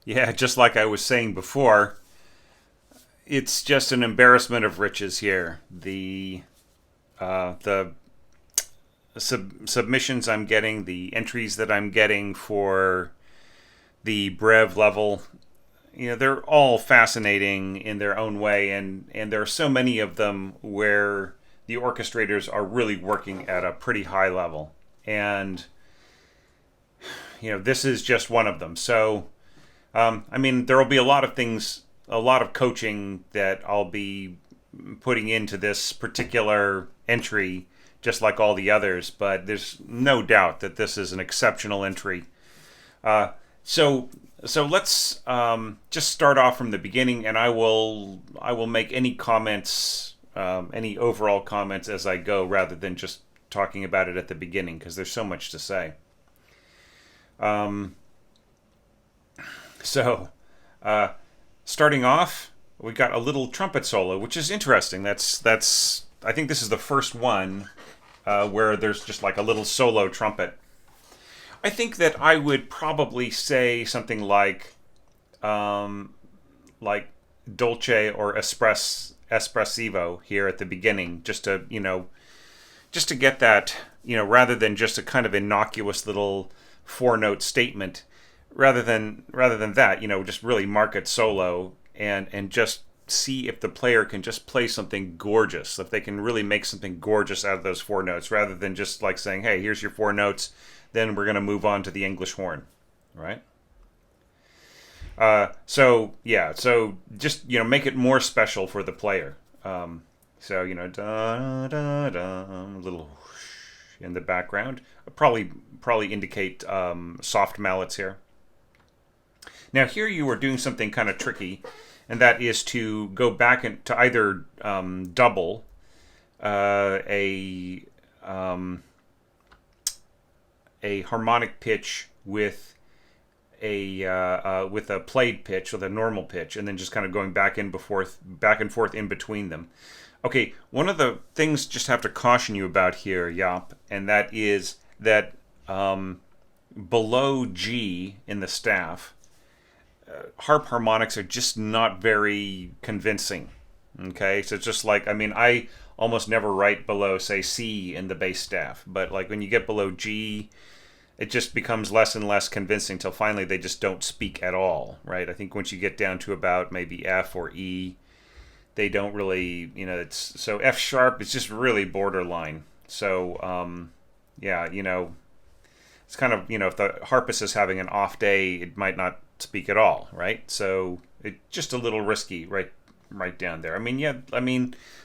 Yeah, just like I was saying before, it's just an embarrassment of riches here. The submissions I'm getting, the entries that I'm getting for the Brev level, they're all fascinating in their own way, and there are so many of them where the orchestrators are really working at a pretty high level, and this is just one of them. So, there will be a lot of things, a lot of coaching that I'll be putting into this particular entry, just like all the others. But there's no doubt that this is an exceptional entry. Uh, so so let's just start off from the beginning, and I will make any comments, any overall comments as I go, rather than just talking about it at the beginning, because there's so much to say. Um, so uh, Starting off, we got a little trumpet solo, which is interesting. That's I think this is the first one where there's just like a little solo trumpet. I think that I would probably say something um, like dolce or espressivo here at the beginning, just to get that, rather than just a kind of innocuous little four note statement, rather than that, just really mark it solo, and just see if the player can just play something gorgeous, if they can really make something gorgeous out of those four notes, rather than just like saying, hey, here's your four notes, then we're going to move on to the English horn, right? So yeah, so just make it more special for the player. Da da da, a little whoosh in the background, probably indicate soft mallets here. Now here you are doing something kind of tricky, and that is to go back and to either double a a harmonic pitch with a played pitch, with a normal pitch, and then just kind of going back and forth in between them. Okay, one of the things just have to caution you about here, Jaap, and that is that below G in the staff, harp harmonics are just not very convincing. Okay, so it's just like, I almost never write below, say, C in the bass staff, but like when you get below G, it just becomes less and less convincing till finally they just don't speak at all, right? I think once you get down to about maybe F or E, they don't really, it's so F sharp is just really borderline. So yeah, it's kind of, if the harpist is having an off day, it might not speak at all, right? So it's just a little risky, right down there.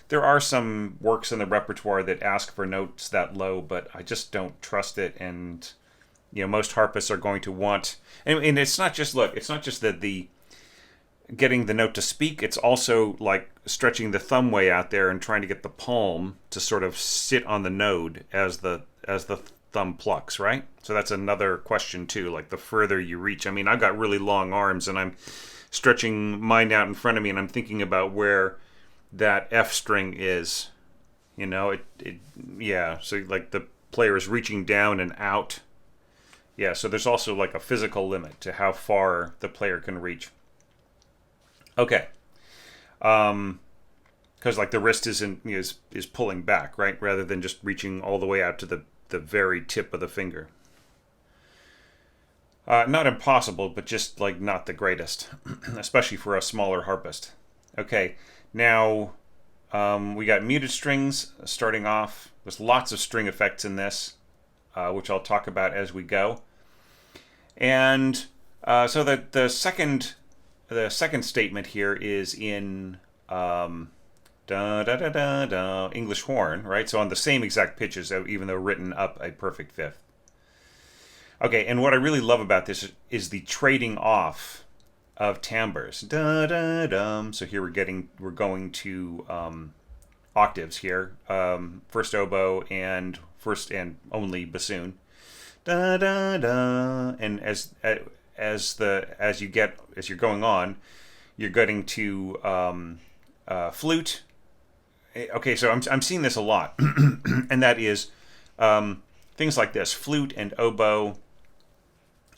There are some works in the repertoire that ask for notes that low, but I just don't trust it. And most harpists are going to want, and it's not just, look, it's not just that the getting the note to speak, it's also like stretching the thumb way out there and trying to get the palm to sort of sit on the node as the thumb plucks, right? So that's another question too, like the further you reach. I've got really long arms, and I'm stretching mine out in front of me, and I'm thinking about where that F string is. Yeah, so like the player is reaching down and out. Yeah, so there's also like a physical limit to how far the player can reach. Okay. Because like the wrist is pulling back, right? Rather than just reaching all the way out to the very tip of the finger. Not impossible, but just like not the greatest, especially for a smaller harpist. Okay, now we got muted strings starting off. There's lots of string effects in this, which I'll talk about as we go. And so the second statement here is in da da da da da English horn, right? So on the same exact pitches, even though written up a perfect fifth. Okay, and what I really love about this is the trading off of timbres. Da da dum. So here we're going to octaves here. First oboe and first and only bassoon. Da da da. And as you're going on, you're getting to flute. Okay, so I'm seeing this a lot, and that is things like this: flute and oboe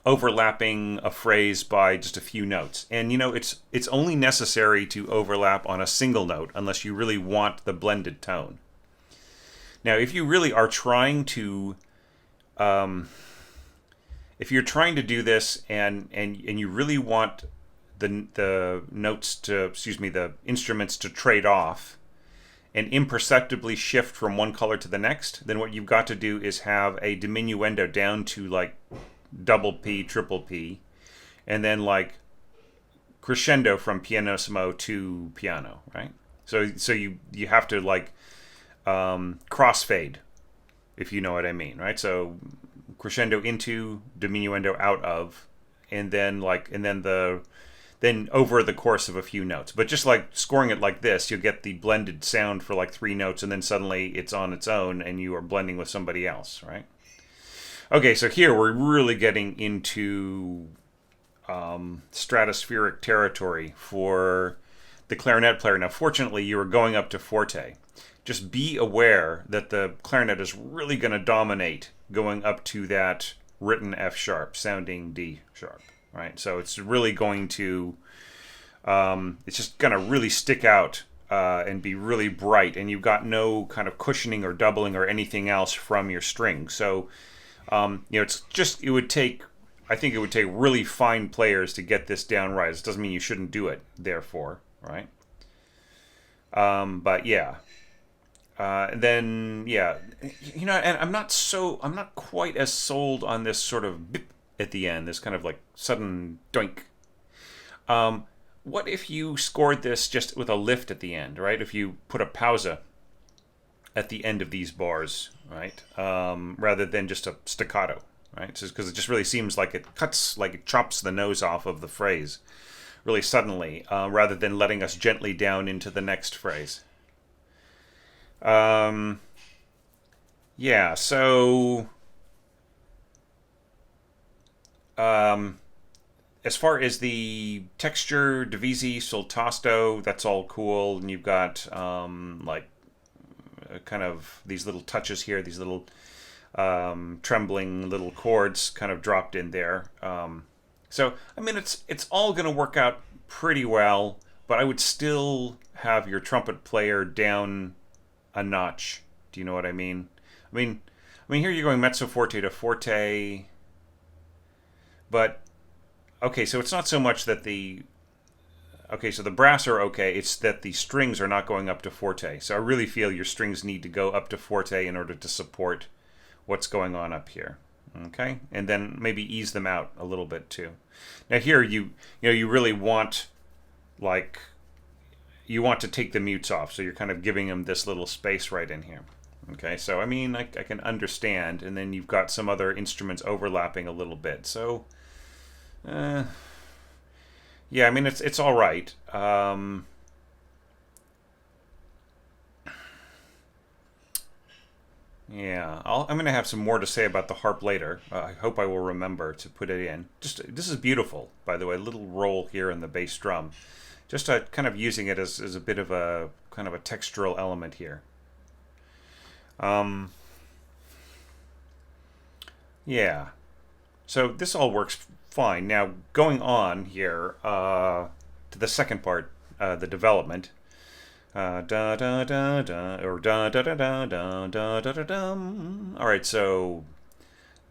overlapping a phrase by just a few notes. And it's only necessary to overlap on a single note unless you really want the blended tone. Now, if you really are trying to if you're trying to do this and you really want the notes to, the instruments to trade off and imperceptibly shift from one color to the next, then what you've got to do is have a diminuendo down to like double P, triple P, and then like crescendo from pianissimo to piano, right? So you have to like crossfade, if you know what I mean, right? So crescendo into, diminuendo out of, and then over the course of a few notes. But just like scoring it like this, you'll get the blended sound for like 3 notes, and then suddenly it's on its own and you are blending with somebody else, right? Okay, so here we're really getting into stratospheric territory for the clarinet player. Now, fortunately, you are going up to forte. Just be aware that the clarinet is really going to dominate going up to that written F sharp sounding D sharp, right? So it's really going to, it's just going to really stick out and be really bright, and you've got no kind of cushioning or doubling or anything else from your string. So, it's just, I think it would take really fine players to get this down right. It doesn't mean you shouldn't do it, therefore, right? But yeah. And I'm not quite as sold on this sort of bip at the end, this kind of like sudden doink. What if you scored this just with a lift at the end, right? If you put a pausa at the end of these bars, right? Rather than just a staccato, right? Because it just really seems like it cuts, like it chops the nose off of the phrase really suddenly, rather than letting us gently down into the next phrase. Yeah, so as far as the texture, divisi, sul tasto, that's all cool, and you've got kind of these little touches here, these little trembling little chords kind of dropped in there. So I mean, it's all going to work out pretty well, but I would still have your trumpet player down a notch. Do you know what I mean? I mean here you're going mezzo forte to forte, but okay, so it's not so much that the brass are okay, it's that the strings are not going up to forte. So I really feel your strings need to go up to forte in order to support what's going on up here. Okay? And then maybe ease them out a little bit too. Now here you really want you want to take the mutes off, so you're kind of giving them this little space right in here. Okay, so I mean, I can understand, and then you've got some other instruments overlapping a little bit. So, yeah, I mean, it's all right. Yeah, I'm going to have some more to say about the harp later. I hope I will remember to put it in. This is beautiful, by the way. A little roll here in the bass drum. Just kind of using it as a bit of a kind of a textural element here. Yeah. So this all works fine. Now, going on here to the second part, the development. Da da da da, or da da da da da da da da dum. All right, so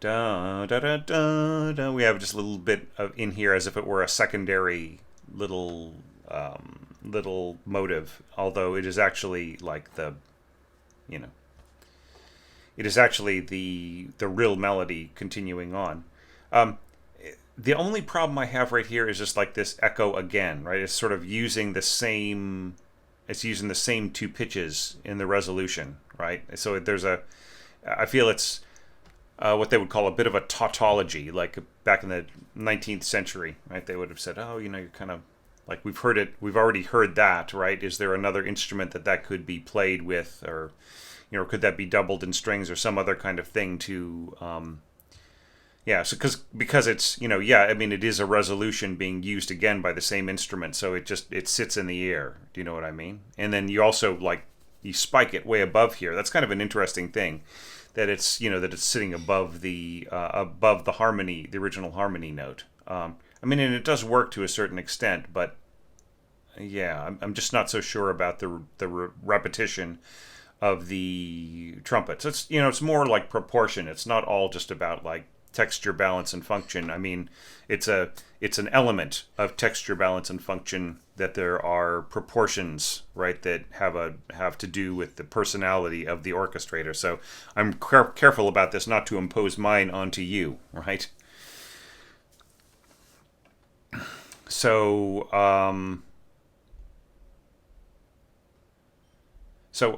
da da da da da. We have just a little bit of in here as if it were a secondary little motive, although it is actually like it is actually the real melody continuing on. The only problem I have right here is just like this echo again, right? It's sort of using the same. It's using the same 2 pitches in the resolution, right? So I feel it's what they would call a bit of a tautology, like back in the 19th century, right? They would have said, oh, you're kind of like we've already heard that, right? Is there another instrument that could be played with, or could that be doubled in strings or some other kind of thing to so because it's I mean, it is a resolution being used again by the same instrument, so it sits in the air. Do you know what I mean? And then you also you spike it way above here. That's kind of an interesting thing. that it's that it's sitting above the harmony, the original harmony note. I mean, and it does work to a certain extent, but yeah, I'm just not so sure about the repetition of the trumpet. So it's it's more like proportion. It's not all just about like texture, balance, and function. I mean, it's an element of texture, balance, and function that there are proportions, right, that have to do with the personality of the orchestrator. So I'm careful about this, not to impose mine onto you, right? So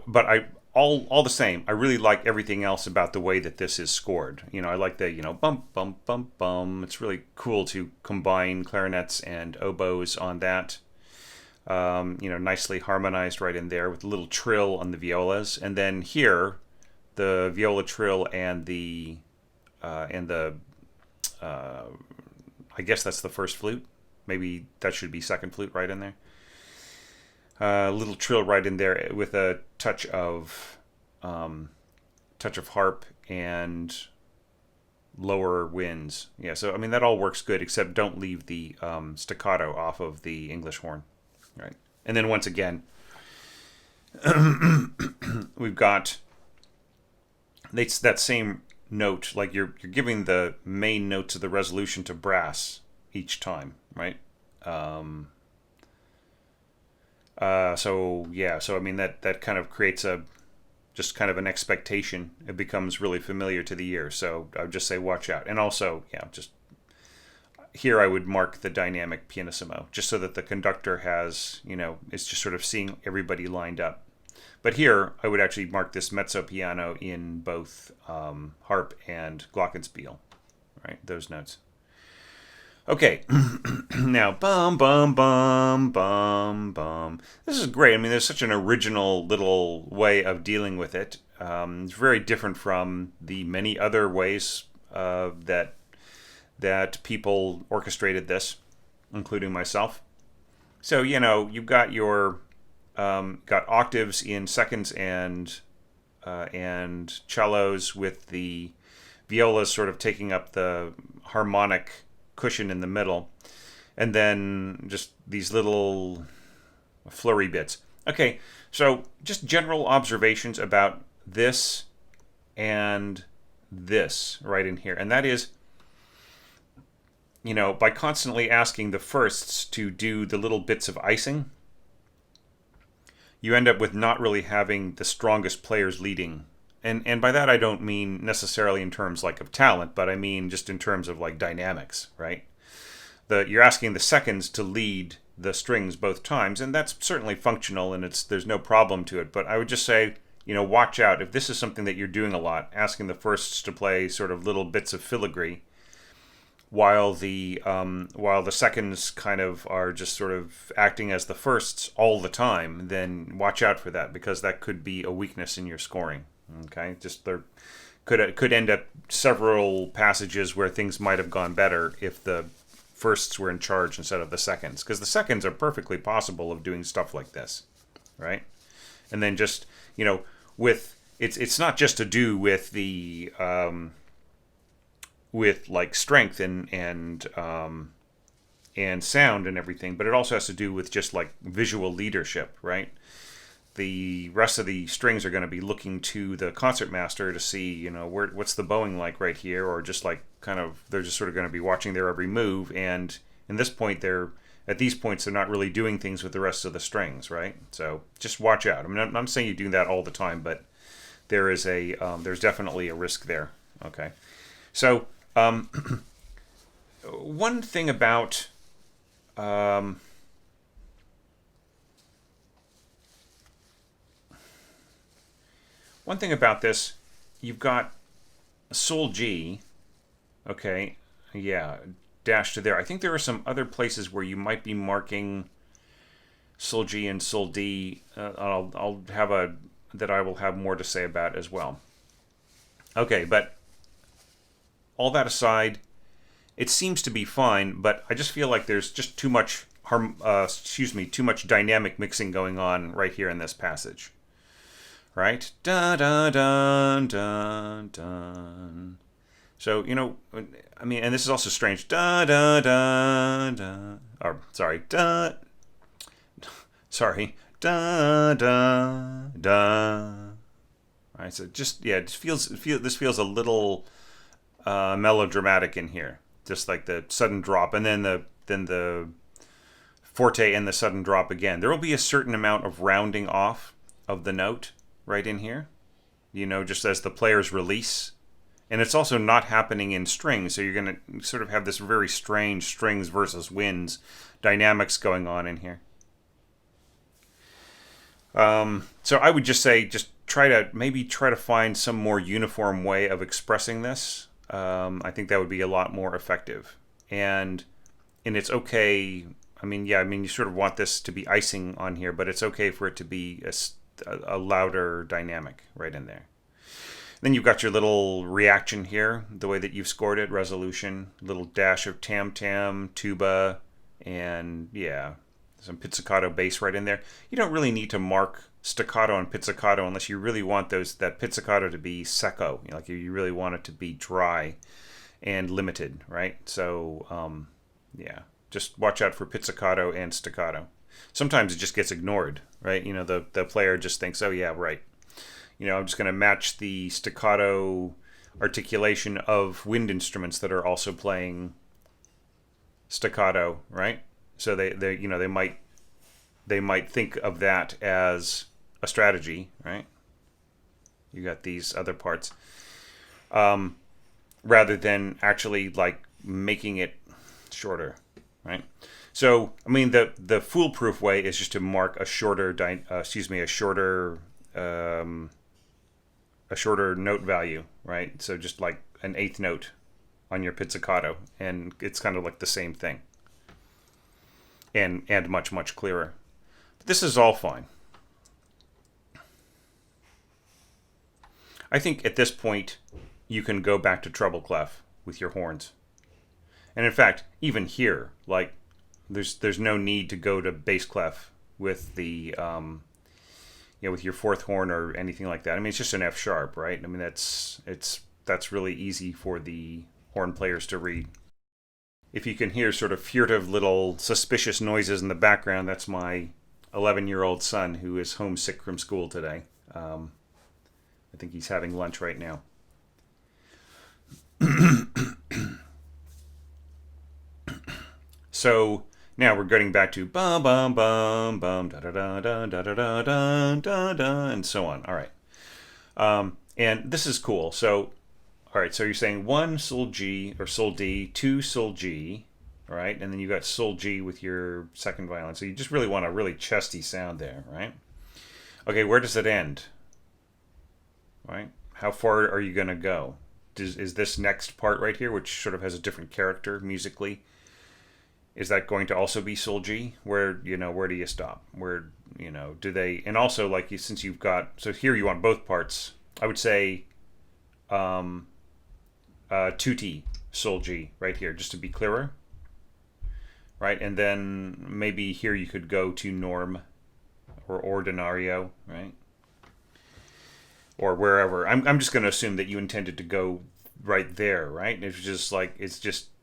but all the same, I really like everything else about the way that this is scored. I like the bum bum bum bum. It's really cool to combine clarinets and oboes on that. Nicely harmonized right in there with a little trill on the violas, and then here, the viola trill and the I guess that's the first flute. Maybe that should be second flute right in there. Little trill right in there with a touch of harp and lower winds. Yeah, so I mean that all works good, except don't leave the staccato off of the English horn, right? And then once again, we've got that same note, like you're giving the main notes of the resolution to brass each time, right? So I mean that kind of creates just kind of an expectation. It becomes really familiar to the ear. So I would just say watch out. And also, just here I would mark the dynamic pianissimo, just so that the conductor has, is just sort of seeing everybody lined up. But here I would actually mark this mezzo piano in both harp and glockenspiel, right? Those notes. Okay, now bum bum bum bum bum. This is great. I mean, there's such an original little way of dealing with it. It's very different from the many other ways that people orchestrated this, including myself. So you've got your got octaves in seconds and cellos, with the violas sort of taking up the harmonic cushion in the middle, and then just these little flurry bits. Okay, so just general observations about this and this right in here, and that is, by constantly asking the firsts to do the little bits of icing, you end up with not really having the strongest players leading. And by that I don't mean necessarily in terms like of talent, but I mean just in terms of like dynamics, right? You're asking the seconds to lead the strings both times, and that's certainly functional, and there's no problem to it. But I would just say, watch out if this is something that you're doing a lot, asking the firsts to play sort of little bits of filigree, while the seconds kind of are just sort of acting as the firsts all the time. Then watch out for that, because that could be a weakness in your scoring. Okay, just there could end up several passages where things might have gone better if the firsts were in charge instead of the seconds, because the seconds are perfectly possible of doing stuff like this, right? And then just with it's not just to do with the with like strength and sound and everything, but it also has to do with just like visual leadership, right? The rest of the strings are going to be looking to the concertmaster to see, what's the bowing like right here, or just like they're just sort of going to be watching their every move. And in this point, at these points, they're not really doing things with the rest of the strings, right? So just watch out. I mean, I'm not saying you do that all the time, but there's definitely a risk there. Okay, so one thing about this, you've got Sol G, okay, yeah, dash to there. I think there are some other places where you might be marking Sol G and Sol D. I will have more to say about as well. Okay, but all that aside, it seems to be fine, but I just feel like there's just too much too much dynamic mixing going on right here in this passage. right? Dun dun dun dun dun. So, you know, I mean, and this is also strange. Dun dun dun dun. Or sorry, dun. Sorry, dun dun dun. All right, so just yeah, it feels this feels a little melodramatic in here, just like the sudden drop, and then the forte and the sudden drop again. There will be a certain amount of rounding off of the note right in here, you know, just as the players release. And it's also not happening in strings, so you're going to sort of have this very strange strings versus winds dynamics going on in here. So I would just say, just try to find some more uniform way of expressing this. I think that would be a lot more effective. And it's okay. I mean, yeah, I mean, you sort of want this to be icing on here, but it's okay for it to be a louder dynamic right in there. Then you've got your little reaction here, the way that you've scored it, resolution, little dash of tam-tam, tuba, and yeah, some pizzicato bass right in there. You don't really need to mark staccato and pizzicato unless you really want that pizzicato to be secco, you know, like you really want it to be dry and limited, right? So, yeah, just watch out for pizzicato and staccato. Sometimes it just gets ignored, right? You know, the player just thinks, oh yeah, right. You know, I'm just going to match the staccato articulation of wind instruments that are also playing staccato, right? So they you know they might think of that as a strategy, right? You got these other parts, rather than actually like making it shorter, right? So I mean the foolproof way is just to mark a shorter a shorter note value, right? So just like an eighth note on your pizzicato, and it's kind of like the same thing, and much clearer. But this is all fine. I think at this point you can go back to treble clef with your horns, and in fact, even here, like there's no need to go to bass clef with the you know, with your fourth horn or anything like that. I mean, it's just an F sharp, right? I mean, that's really easy for the horn players to read. If you can hear sort of furtive little suspicious noises in the background, that's my 11-year-old son who is homesick from school today. I think he's having lunch right now. So now we're getting back to bum bum bum bum da da da da da da da da da da and so on. All right, and this is cool. So, all right, so you're saying 1 Sol G or Sol D, 2 Sol G, all right, and then you got Sol G with your second violin. So you just really want a really chesty sound there, right? Okay, where does it end? Right? How far are you going to go? Is this next part right here, which sort of has a different character musically? Is that going to also be Sol G? Where do you stop? Where, do they, and also like since you've got, so here you want both parts, I would say tutti Sol G right here, just to be clearer. Right? And then maybe here you could go to norm or ordinario, right? Or wherever. I'm just going to assume that you intended to go right there, right? It's just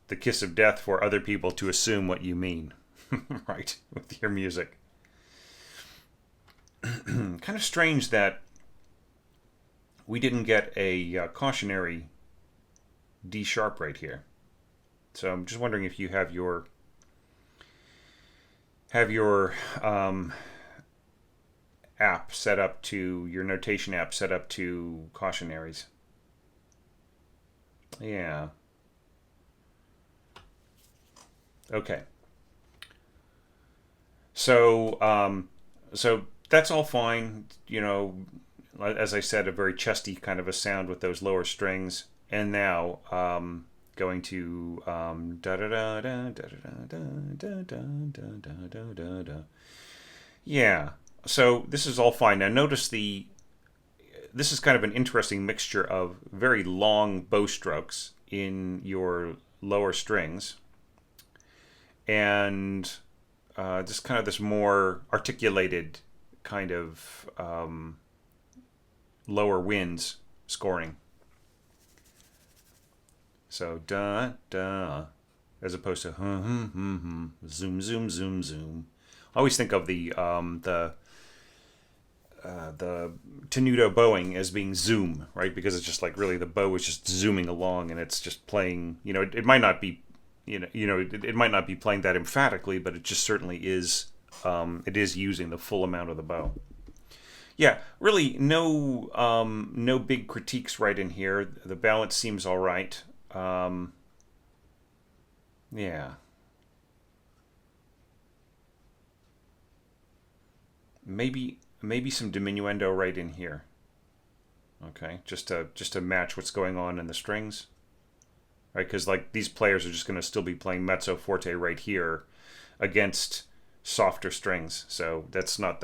the kiss of death for other people to assume what you mean, right, with your music. Kind of strange that we didn't get a cautionary D sharp right here. So I'm just wondering if you have your app set up to your notation app set up to cautionaries. Yeah. Okay. So so that's all fine. As I said, a very chesty kind of a sound with those lower strings. And now going to da da da da da da da da da da da da. Yeah. So this is all fine. Now notice this is kind of an interesting mixture of very long bow strokes in your lower strings and just kind of this more articulated kind of lower winds scoring. So da da, as opposed to zoom zoom zoom zoom. I always think of the tenuto bowing as being zoom, right? Because it's just like really the bow is just zooming along and it's just playing. It might not be, it might not be playing that emphatically, but it just certainly is. It is using the full amount of the bow. Yeah, really no big critiques right in here. The balance seems all right. Yeah. Maybe some diminuendo right in here. Okay, just to match what's going on in the strings. Right, because like these players are just going to still be playing mezzo forte right here against softer strings. So that's not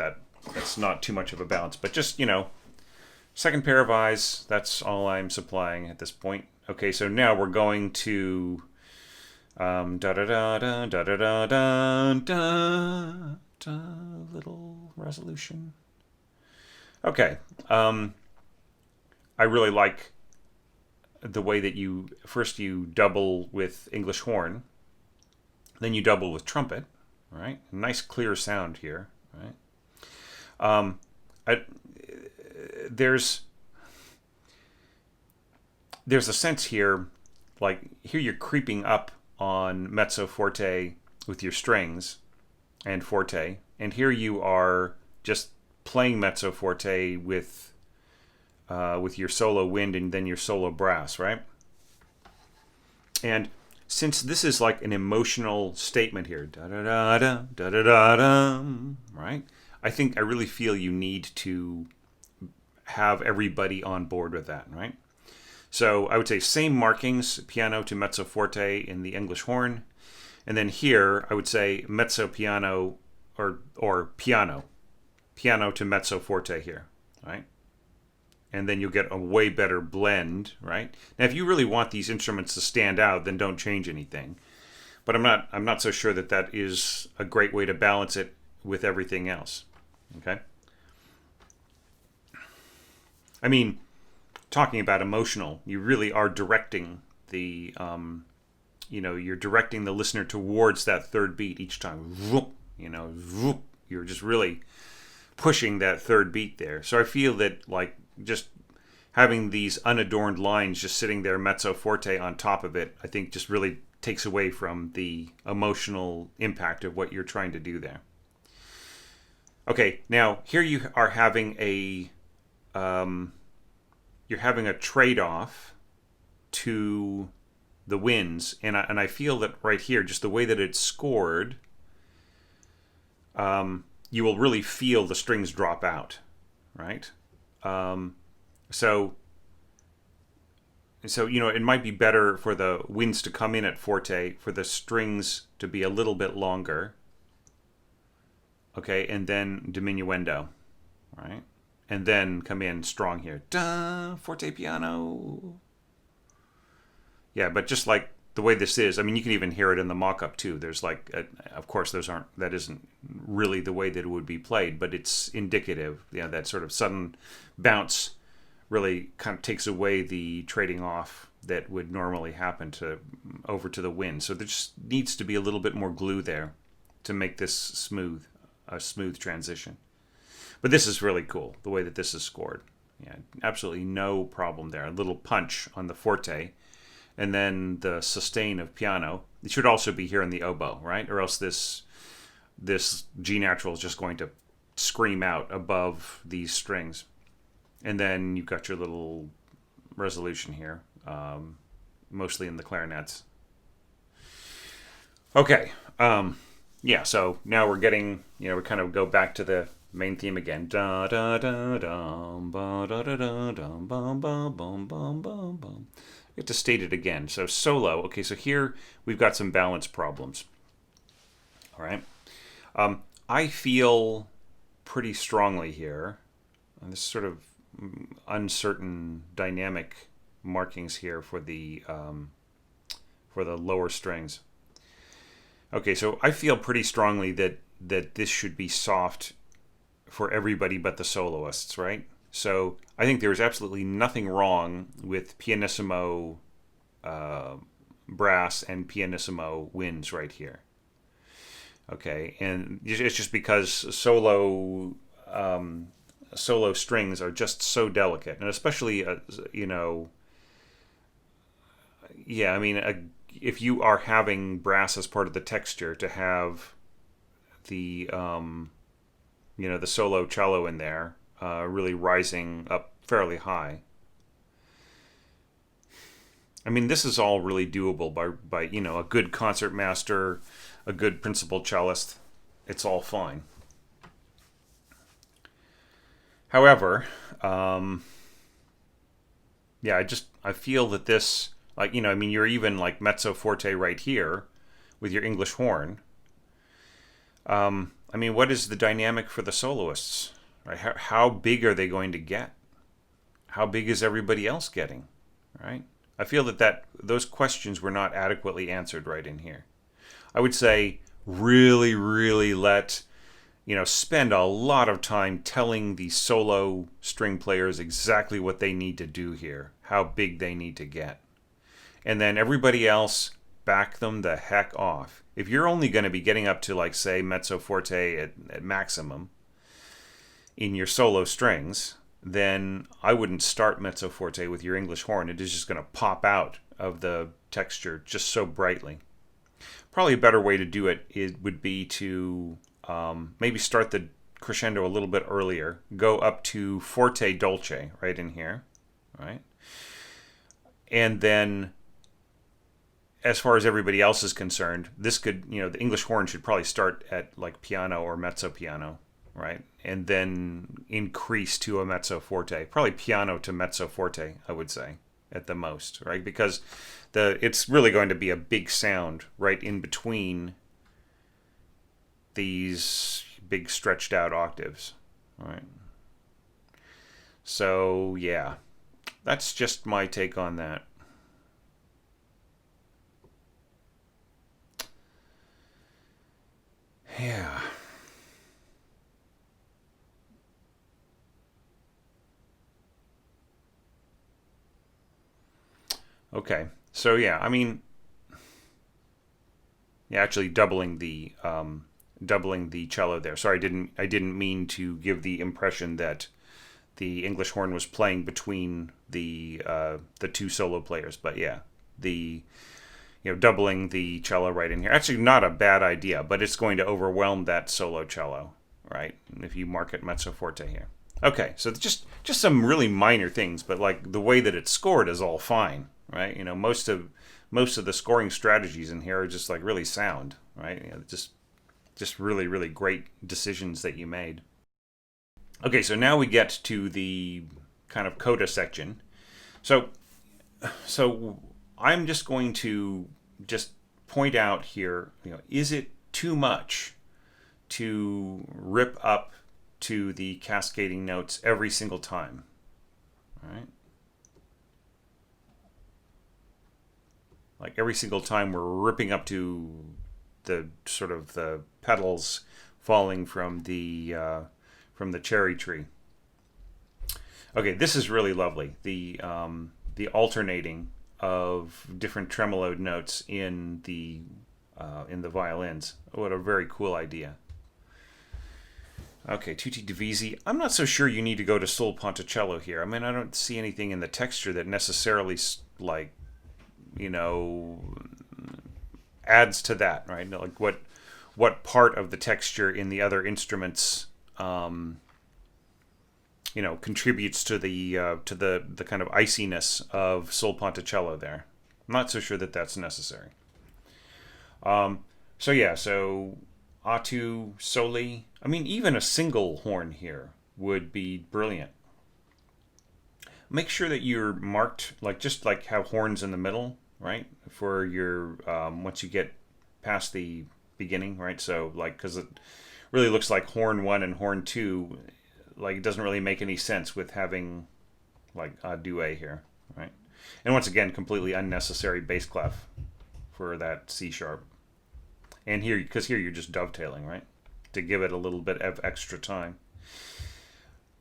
too much of a balance, but just, second pair of eyes, that's all I'm supplying at this point. Okay, so now we're going to da da da da da da da da da, little resolution. Okay, I really like the way that you double with English horn, then you double with trumpet, right? Nice clear sound here, right? There's a sense here, like here you're creeping up on mezzo forte with your strings and forte, and here you are just playing mezzo forte with your solo wind and then your solo brass, right? And since this is like an emotional statement here, da da da da da da da da, right? I really feel you need to have everybody on board with that, right? So I would say same markings, piano to mezzo forte in the English horn, and then here I would say mezzo piano or piano to mezzo forte here, right? And then you'll get a way better blend, right? Now, if you really want these instruments to stand out, then don't change anything. But I'm not so sure that is a great way to balance it with everything else. Okay. I mean, talking about emotional, you really are directing the, you're directing the listener towards that third beat each time. You're just really pushing that third beat there. So I feel that like just having these unadorned lines just sitting there mezzo forte on top of it, I think just really takes away from the emotional impact of what you're trying to do there. Okay, now here you are having a trade-off to the winds, and I feel that right here, just the way that it's scored, you will really feel the strings drop out, right? So it might be better for the winds to come in at forte, for the strings to be a little bit longer, okay, and then diminuendo, right? And then come in strong here. Da, forte piano. Yeah, but just like the way this is, I mean, you can even hear it in the mock-up too. There's like, of course, that isn't really the way that it would be played, but it's indicative. That sort of sudden bounce really kind of takes away the trading off that would normally happen over to the wind. So there just needs to be a little bit more glue there to make this a smooth transition. But this is really cool, the way that this is scored. Yeah, absolutely no problem there. A little punch on the forte, and then the sustain of piano. It should also be here in the oboe, right? Or else this G natural is just going to scream out above these strings. And then you've got your little resolution here, mostly in the clarinets. Okay, yeah, so now we're getting, we kind of go back to the main theme again. Da da da dum ba da da da dum bum bum bum bum bum bum. We have to state it again. So solo. Okay, so here we've got some balance problems. All right. I feel pretty strongly here on this sort of uncertain dynamic markings here for the lower strings. Okay, so I feel pretty strongly that this should be soft for everybody but the soloists, right? So I think there's absolutely nothing wrong with pianissimo brass and pianissimo winds right here. Okay, and it's just because solo strings are just so delicate, and especially you know, yeah, I mean, if you are having brass as part of the texture, to have the the solo cello in there, really rising up fairly high. I mean, this is all really doable by a good concert master, a good principal cellist. It's all fine. However, um, yeah, I feel that this, like, I mean, you're even like mezzo forte right here with your English horn. I mean, what is the dynamic for the soloists? Right? How big are they going to get? How big is everybody else getting? Right? I feel that those questions were not adequately answered right in here. I would say really, really spend a lot of time telling the solo string players exactly what they need to do here, how big they need to get. And then everybody else back them the heck off. If you're only going to be getting up to, like, say, mezzo forte at maximum in your solo strings, then I wouldn't start mezzo forte with your English horn. It is just going to pop out of the texture just so brightly. Probably a better way to do it would be to maybe start the crescendo a little bit earlier, go up to forte dolce right in here, right? And then, as far as everybody else is concerned, this could, the English horn should probably start at like piano or mezzo piano, right? And then increase to a mezzo forte, probably piano to mezzo forte, I would say, at the most, right? Because it's really going to be a big sound right in between these big stretched out octaves, right? So yeah, that's just my take on that. Yeah. Okay. So yeah, I mean, yeah, actually doubling the cello there. Sorry, I didn't mean to give the impression that the English horn was playing between the two solo players, but yeah, the doubling the cello right in here. Actually, not a bad idea, but it's going to overwhelm that solo cello, right? If you mark it mezzo forte here. Okay, so just some really minor things, but like the way that it's scored is all fine, right? Most of the scoring strategies in here are just like really sound, right? Just really really great decisions that you made. Okay, so now we get to the kind of coda section. So so I'm just going to just point out here, is it too much to rip up to the cascading notes every single time? All right? Like every single time we're ripping up to the sort of the petals falling from the cherry tree. Okay, this is really lovely. The alternating of different tremoloed notes in the violins. What a very cool idea. Okay, tutti divisi. I'm not so sure you need to go to sul ponticello here. I mean, I don't see anything in the texture that necessarily like you know adds to that, right? Like what part of the texture in the other instruments contributes to the kind of iciness of sul ponticello there. I'm not so sure that that's necessary. So yeah, so atu soli. I mean, even a single horn here would be brilliant. Make sure that you're marked like just like have horns in the middle, right? For your once you get past the beginning, right? So like because it really looks like horn one and horn two, like it doesn't really make any sense with having like a duet here, right? And once again, completely unnecessary bass clef for that C sharp. And here you're just dovetailing, right? To give it a little bit of extra time.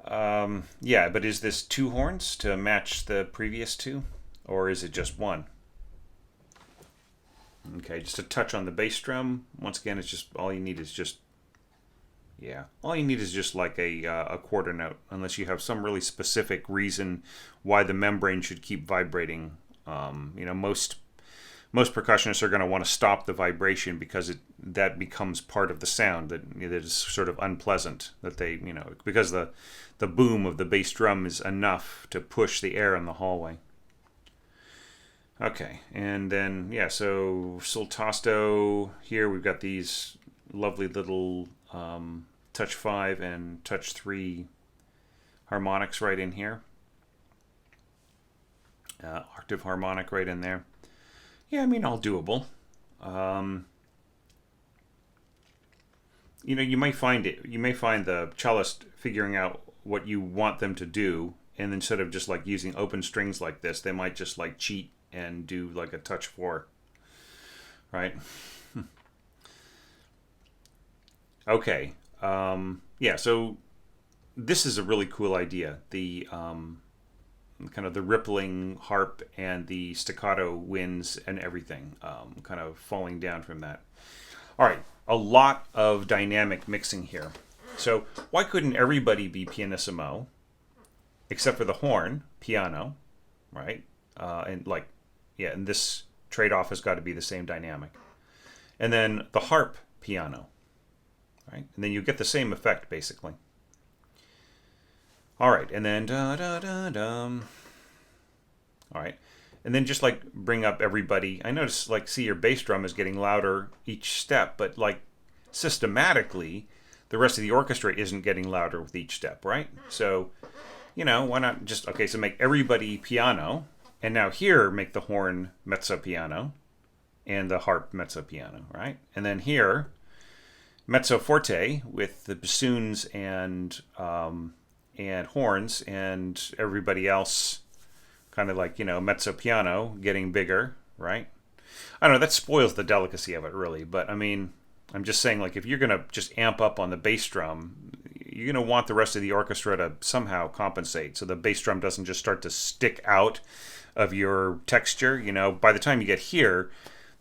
Yeah, but is this two horns to match the previous two? Or is it just one? Okay, just a touch on the bass drum. Once again, it's just all you need is just yeah, all you need is just like a quarter note, unless you have some really specific reason why the membrane should keep vibrating. Most percussionists are going to want to stop the vibration because that becomes part of the sound that is sort of unpleasant. That they because the boom of the bass drum is enough to push the air in the hallway. Okay, and then yeah, so sul tasto here we've got these lovely little touch 5 and touch 3 harmonics right in here. Octave harmonic right in there. Yeah, I mean, all doable. You may find the cellist figuring out what you want them to do, and instead of just like using open strings like this, they might just like cheat and do like a touch 4, right? Okay. Yeah, so this is a really cool idea. The kind of the rippling harp and the staccato winds and everything kind of falling down from that. All right, a lot of dynamic mixing here. So why couldn't everybody be pianissimo except for the horn, piano, right? And this trade-off has got to be the same dynamic. And then the harp, piano, right? And then you get the same effect, basically. All right, and then da da da dum. All right, and then just like bring up everybody. I notice like see your bass drum is getting louder each step, but like systematically, the rest of the orchestra isn't getting louder with each step, right? So, why not just okay? So make everybody piano, and now here make the horn mezzo piano, and the harp mezzo piano, right? And then here mezzo forte with the bassoons and horns, and everybody else kind of like mezzo piano getting bigger, right? I don't know, that spoils the delicacy of it really, but I mean, I'm just saying, like, if you're gonna just amp up on the bass drum, you're gonna want the rest of the orchestra to somehow compensate so the bass drum doesn't just start to stick out of your texture. By the time you get here,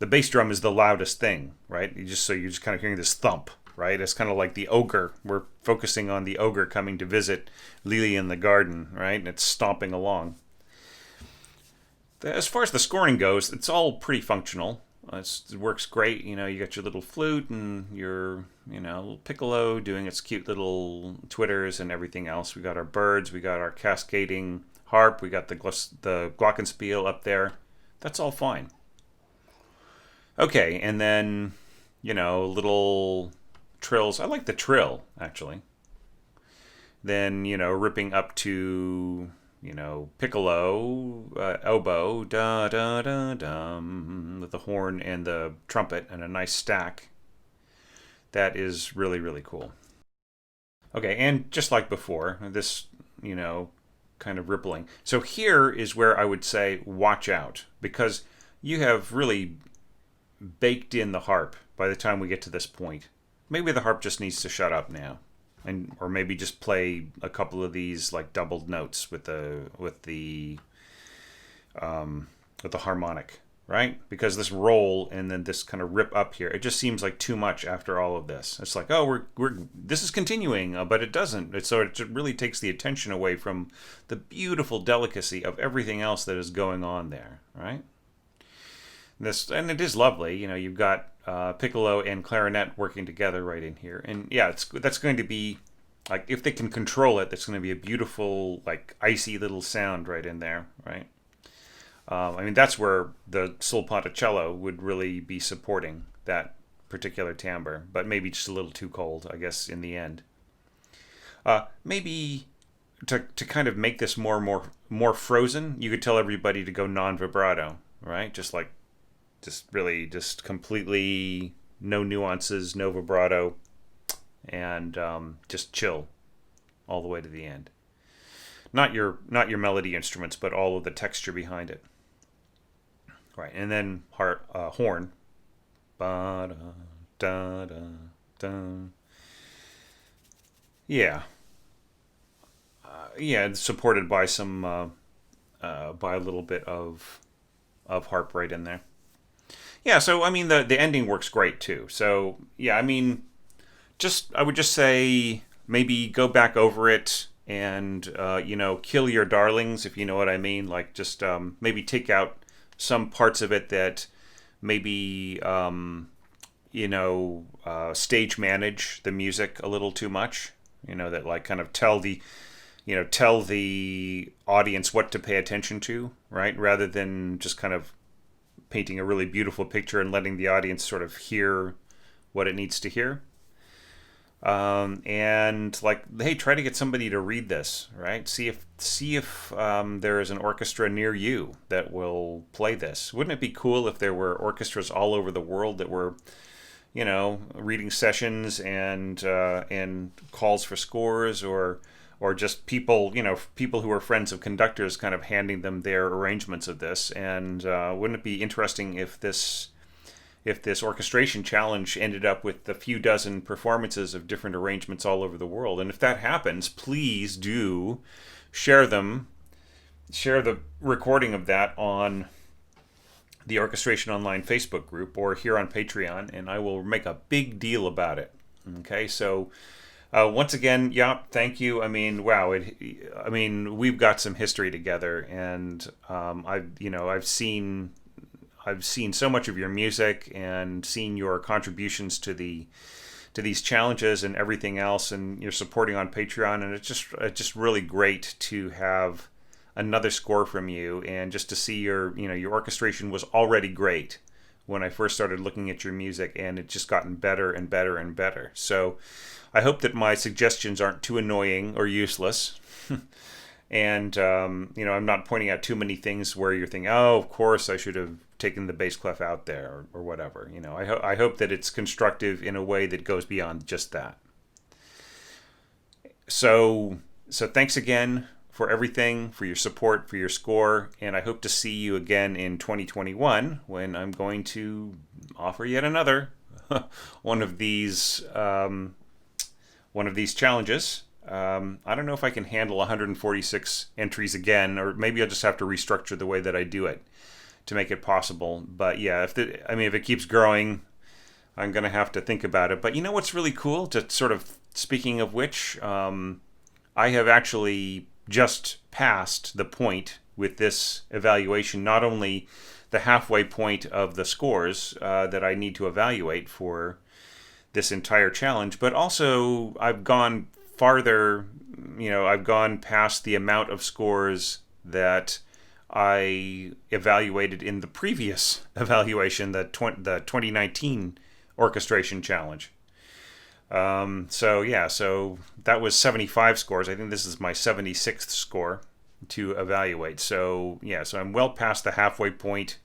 the bass drum is the loudest thing, right? You're just kind of hearing this thump, right? It's kind of like the ogre. We're focusing on the ogre coming to visit Lili in the garden, right? And it's stomping along. As far as the scoring goes, it's all pretty functional. It works great. You got your little flute and your, little piccolo doing its cute little twitters and everything else. We got our birds, we got our cascading harp, we got the glockenspiel up there. That's all fine. Okay, and then, little trills. I like the trill, actually. Then, ripping up to, piccolo, elbow, da da da dum, with the horn and the trumpet and a nice stack. That is really, really cool. Okay, and just like before, this, kind of rippling. So here is where I would say watch out, because you have really baked in the harp by the time we get to this point. Maybe the harp just needs to shut up now, or maybe just play a couple of these like doubled notes with the harmonic, right? Because this roll and then this kind of rip up here, it just seems like too much after all of this. It's like, oh, we're this is continuing, but it doesn't. So it really takes the attention away from the beautiful delicacy of everything else that is going on there, right? And it is lovely. You've got piccolo and clarinet working together right in here, and yeah, that's going to be like, if they can control it, that's going to be a beautiful, like, icy little sound right in there, right? I mean, that's where the sul ponticello would really be supporting that particular timbre, but maybe just a little too cold, I guess, in the end. Maybe to kind of make this more frozen, you could tell everybody to go non-vibrato, right? Just completely no nuances, no vibrato, and just chill all the way to the end. Not your melody instruments, but all of the texture behind it. Right, and then horn. Ba da da da. Yeah. Yeah, supported by some by a little bit of harp right in there. Yeah, so I mean the ending works great too. So yeah, I mean just I would just say maybe go back over it and kill your darlings, if you know what I mean. Like just maybe take out some parts of it that maybe stage manage the music a little too much. That like kind of tell the audience what to pay attention to, right? Rather than just kind of painting a really beautiful picture and letting the audience sort of hear what it needs to hear. And like, hey, try to get somebody to read this, right? See if there is an orchestra near you that will play this. Wouldn't it be cool if there were orchestras all over the world that were, reading sessions and calls for scores, or just people, people who are friends of conductors, kind of handing them their arrangements of this. And wouldn't it be interesting if this orchestration challenge ended up with a few dozen performances of different arrangements all over the world? And if that happens, please do share the recording of that on the Orchestration Online Facebook group or here on Patreon, and I will make a big deal about it. Okay, so once again, Jaap, thank you. I mean, wow, we've got some history together, and I've seen so much of your music and seen your contributions to these challenges and everything else, and you're supporting on Patreon, and it's just really great to have another score from you, and just to see your orchestration was already great when I first started looking at your music, and it's just gotten better and better and better. So I hope that my suggestions aren't too annoying or useless. And I'm not pointing out too many things where you're thinking, oh, of course I should have taken the bass clef out there, or whatever. I hope that it's constructive in a way that goes beyond just that. So thanks again for everything, for your support, for your score, and I hope to see you again in 2021 when I'm going to offer yet another one of these challenges. I don't know if I can handle 146 entries again, or maybe I'll just have to restructure the way that I do it to make it possible. But yeah, if it keeps growing, I'm going to have to think about it. But you know what's really cool? To sort of, speaking of which, I have actually just passed the point with this evaluation, not only the halfway point of the scores that I need to evaluate for this entire challenge, but also I've gone farther. I've gone past the amount of scores that I evaluated in the previous evaluation, the 2019 orchestration challenge. So that was 75 scores. I think this is my 76th score to evaluate. So I'm well past the halfway point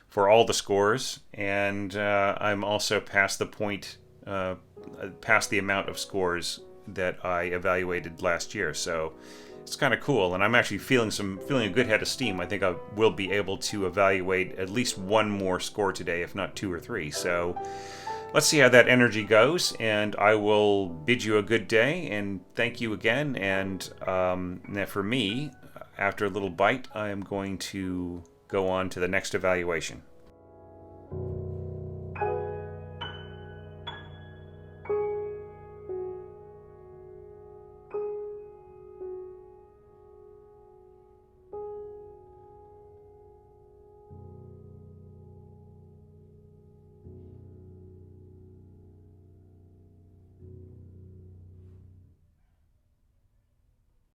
for all the scores, and I'm also past the point, past the amount of scores that I evaluated last year. So it's kind of cool, and I'm actually feeling a good head of steam. I think I will be able to evaluate at least one more score today, if not two or three. So let's see how that energy goes, and I will bid you a good day, and thank you again. And now for me, after a little bite, I am going to go on to the next evaluation.